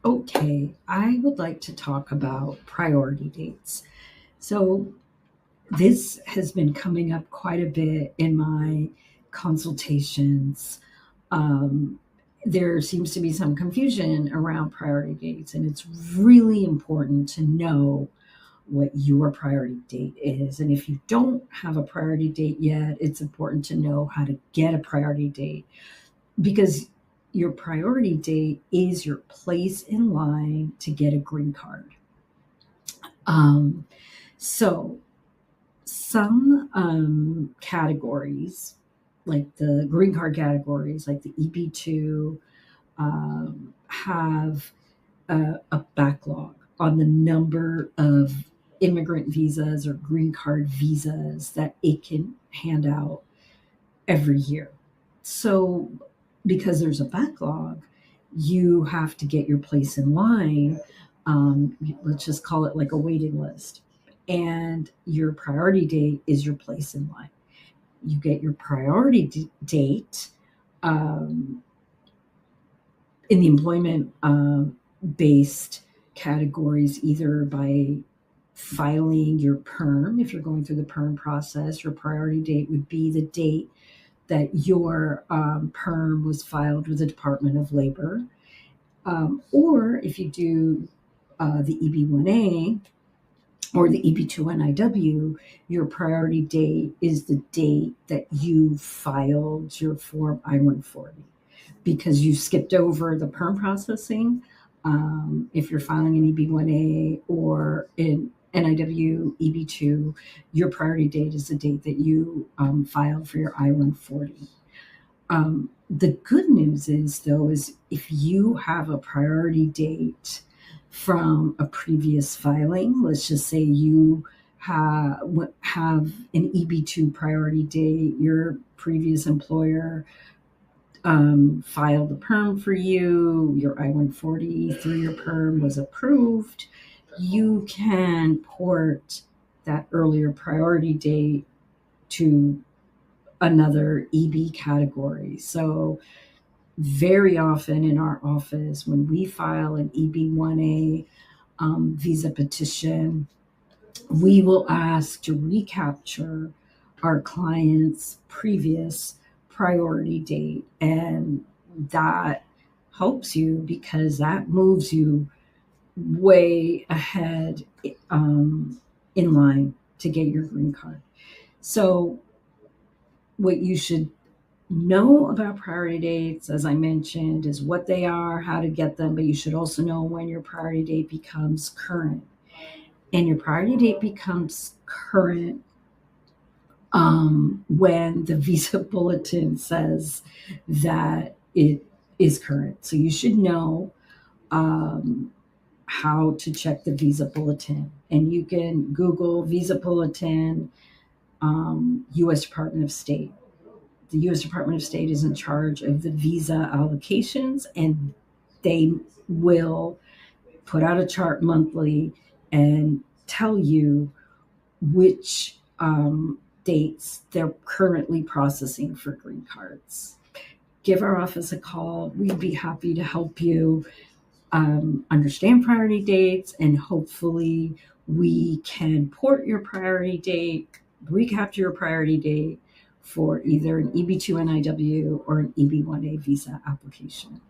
Okay, I would like to talk about priority dates. So, this has been coming up quite a bit in my consultations. Um, there seems to be some confusion around priority dates, and it's really important to know what your priority date is. And if you don't have a priority date yet, it's important to know how to get a priority date because your priority date is your place in line to get a green card. Um, so, some categories, like the green card categories, like the EB2, have a backlog on the number of immigrant visas or green card visas that it can hand out every year. So, because there's a backlog, you have to get your place in line. Let's just call it like a waiting list. And your priority date is your place in line. You get your priority date um, in the employment based categories, either by filing your perm. If you're going through the perm process, your priority date would be the date that your perm was filed with the Department of Labor. Or if you do the EB1A or the EB2 NIW, your priority date is the date that you filed your Form I-140 because you skipped over the perm processing. If you're filing an EB1A or an NIW EB2, your priority date is the date that you filed for your I-140. The good news is, though, is if you have a priority date from a previous filing, let's just say you have an EB2 priority date, your previous employer filed a perm for you, your I-140 through your perm was approved, you can port that earlier priority date to another EB category. So very often in our office, when we file an EB1A visa petition, we will ask to recapture our client's previous priority date. And that helps you because that moves you way ahead in line to get your green card. So, what you should know about priority dates, as I mentioned, is what they are, how to get them, but you should also know when your priority date becomes current. And your priority date becomes current when the visa bulletin says that it is current. So you should know um, how to check the visa bulletin. And you can Google visa bulletin, US Department of State. The US Department of State is in charge of the visa allocations, and they will put out a chart monthly and tell you which dates they're currently processing for green cards. Give our office a call. We'd be happy to help you understand priority dates, and hopefully we can port your priority date, recapture your priority date for either an EB2 NIW or an EB1A visa application.